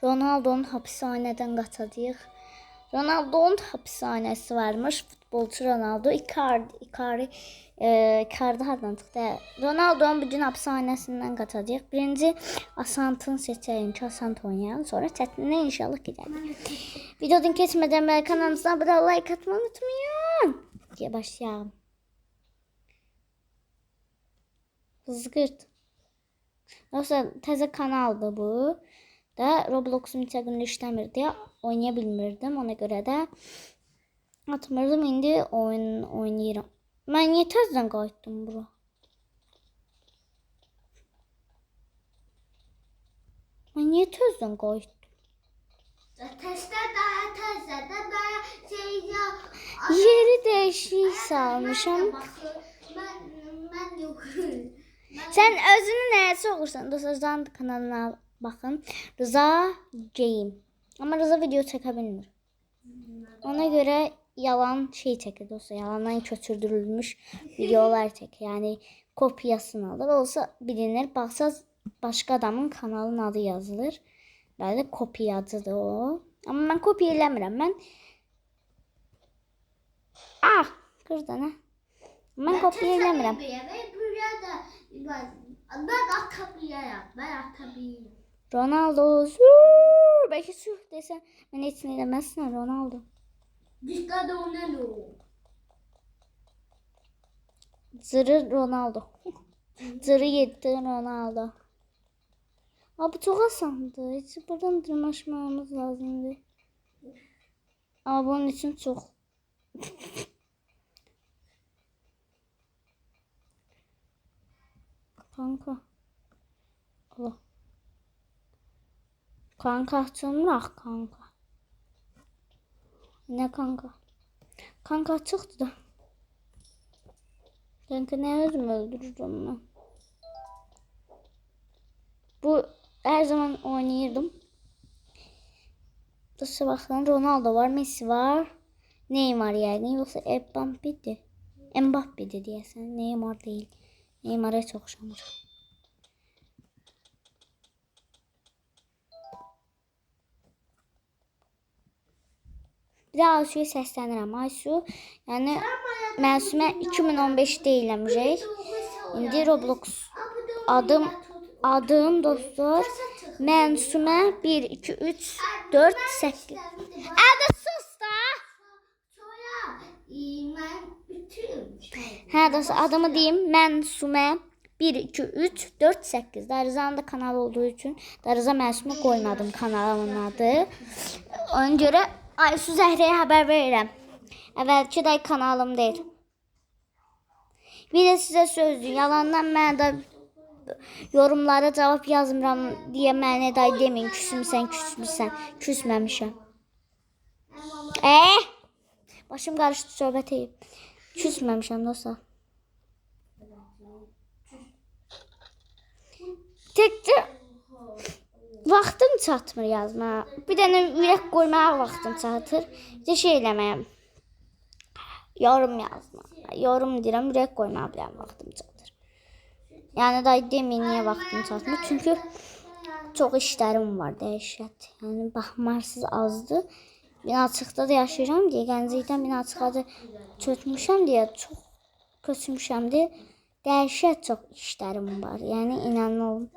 Ronaldo'nun hapishaneden qaçacağıq. Ronaldo'nun hapishanəsi varmış. Futbolçu Ronaldo. Icardi hardan çıxdı? Ronaldo'nun bütün hapishanəsindən qaçacağıq. Birinci asantını seçəyin ki, asant oynayalım. Sonra çətinlə inşallah gedərik. Videodan keçmədən bəli kanalımıza abunə olmayı, like atmayı unutmayın. Diye başlayalım. Zıgırt. Yoksa təzə kanaldı bu. Da Roblox'um çəqində işləmir deyə oynaya bilmirdim. Ona görə də atmırdım. İndi oynayıram. Mən niyə təzədən qayıtdım bura? Mən niyə təzədən qayıtdım? Yeri dəyişik salmışam. Mən yoxum. Sən özünü nəyə soğursan? Dostlar kanalına bakın. Rıza Game. Ama Rıza video çəkə bilmir. Ona görə yalan şey çəkir dostlar. Yalandan köçürdürülmüş videolar çəkir. Yəni kopyasını alır. Olsa bilinir. Baxsaz başqa adamın kanalının adı yazılır. Böyle kopyacıdır o. Amma mən kopya eləmirəm. Mən qırdı nə? Mən kopya eləmirəm. Ben atabilirim. Ronaldo. Belki sür desen. Ben heç nə eləməzsən Ronaldo. Dikkat ona ne o? Zırı Ronaldo. Zırı yetti Ronaldo. Abi çok asandı. Hiç buradan dırmaşmamız lazımdı. Ama bunun için çok. Kanka. Allah. Kanka açılmır kanka. Ne kanka? Kanka çıktı da. Kanka ne özüm öldürürüm ben. Bu her zaman oynayırdım. Dostlar bakın Ronaldo var, Messi var. Neymar yani yoksa Mbappe'di diyesen. Neymar değil. Neymar'a çok şamır. Bir de Aysu'ya səslənirəm. Aysu, yəni Məsumə 2015 deyiləcək. İndi Roblox adım dostlar Məsumə 1 2 3 4 8. Ada sus da. Hə dostlar adımı deyim Məsumə 1 2 3 4 8. Darizanın da kanalı olduğu üçün Dariza Məsumə qoymadım kanalımın adı. Ona görə Aysu Zəhriyə xəbər verirəm. Əvvəlki də kanalım deyil. Bir də sizə sözdür. Yalandan mən də yorumlara cavab yazmıram deyə mənə də deməyin. Küsmüsən. Küsməmişəm. Başım qarışdı söhbət edib. Küsməmişəm dostlar. Təkcə vaxtım çatmır yazmağa. Bir dənə ürək qoymağa vaxtım çatır. Bir də şey eləməyə. Yorum yazma. Yorum deyirəm, ürək qoymağa bilən vaxtım çatır. Yəni da deməyin niyə vaxtım çatmır. Çünki çox işlərim var, dəhşət. Yəni baxmarsız azdır. Binacıqda da yaşayıram deyə, Gənclikdən Binacıqda da köçmüşəm deyə, çox köçmüşəm deyə, dəhşət çox işlərim var. Yəni inanın olun.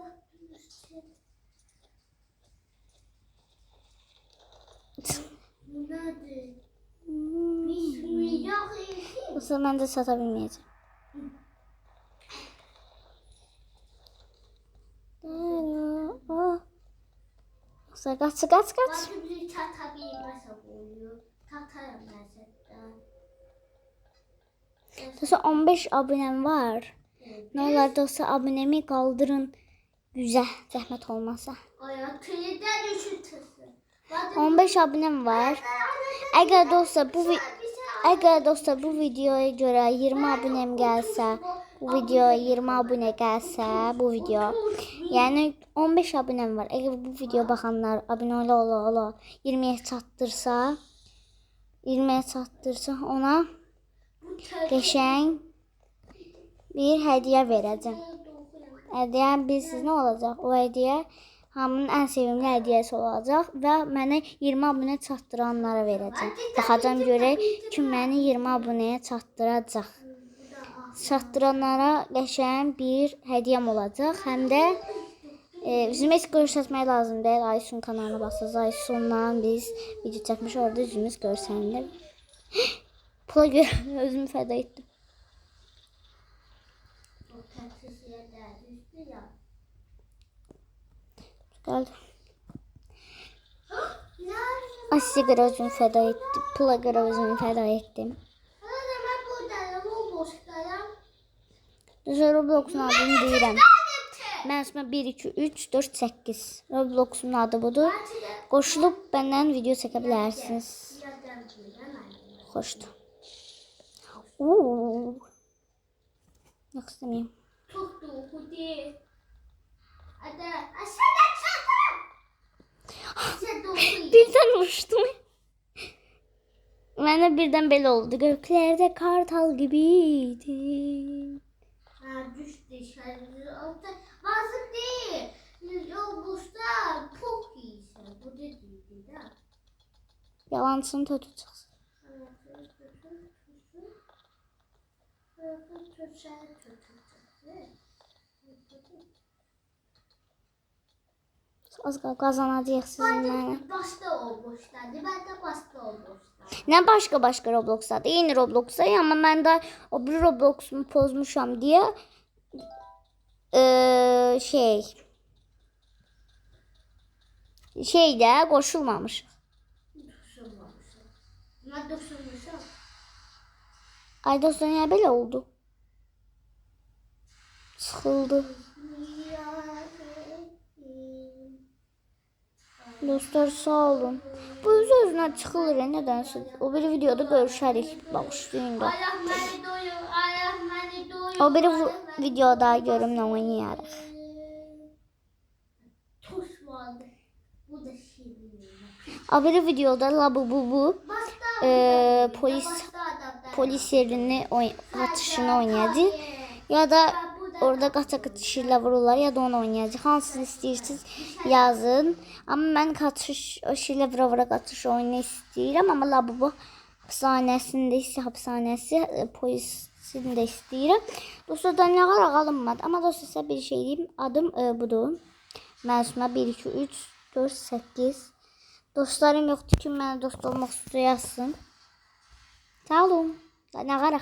Yoksa ben de satabilmeyeceğim. Yoksa kaç. Dostlar 15 abonem var. Ne olur dostlar abonemi kaldırın. Güzel zahmet olmasa. 15 abonem var. Eğer dostlar bu videoya göre 20 abonem gelse, bu videoya 20 abone gelse, bu video yani 15 abonem var. Eğer bu video bakanlar abone ola 20'ye çatdırsa ona geçen bir hediye vereceğim. Hediye bilsiz ne olacak? O hediye hamının ən sevimli hədiyyəsi olacaq və mənə 20 abunə çatdıranlara verəcəm. Baxacam görək kim məni 20 abunəyə çatdıracaq. Çatdıranlara qəşəng bir hədiyyəm olacaq. Həm də üzümü heç göstərmək lazım deyil. Aysun kanalına basacağız. Aysunla biz video çəkmiş, orada üzümüz görsənilir. Pula görə özümü fəda etdim. O təksiz yerdə düşdü ya. Gəldi. Nerede? Asiyə görə özümü fəda etdim. Pula görə özümü fəda etdim. Ana ben buradayım, o boşdayım. Düzə Roblox'un adını deyirəm. Mən üstümə 1, 2, 3, 4, 8. Roblox'un adı budur. Qoşulub bəndən video çəkə bilərsiniz. Xoşdur. Yox istəməyim. Tuttu, hudi. Ada, aşağıda çatı. Sen doğru. Birdən uçdum. Mənə birdən belə oldu. Göklərdə kartal gibiydi. Ha, düştü dışarı. Bazı değil. Yol boşta çok iyisin. Bu da değil de. Yalancının tötü çıxsın. Az qalıb qazanacağıq sizinlə. Başta o boştadı. Ben de başta o boştadı. Nə başqa Robloxdadır. Eyni Robloxdayım, amma mən də o bir Robloxumu pozmuşam deyə şeydə qoşulmamışıq. Dokunmamışım. Ben dokunmuşum. Ay dostlar, niyə belə oldu? Sıxıldı. Dostlar sağ olun. Bu öz-özünə çıxılır nədənsə. O bir videoda görüşərik. Bağışlayın da. Allah beni doyur. Allah beni doyur. O bir videoda görüm nə oynayarıq. Tuz vardı. Bu da şirin. O bir videoda Labubu polis yerini atışını oynayacaq. Ya da orada qaça-qaç ilə vururlar, ya da onu oynayacaq. Hansını istəyirsiniz yazın. Amma mən qaçış ilə vura-vura qaçış oyunu istəyirəm. Amma Labubu hapishanəsində isə polisini də istəyirəm. Dostlar, danyalar alınmadı. Amma dostlar, sizə bir şey deyim. Adım budur. Mən üstümə 1, 2, 3, 4, 8. Dostlarım yoxdur ki, mənə dost olmaq istiyor yazsın. Sağ olun. Danyalar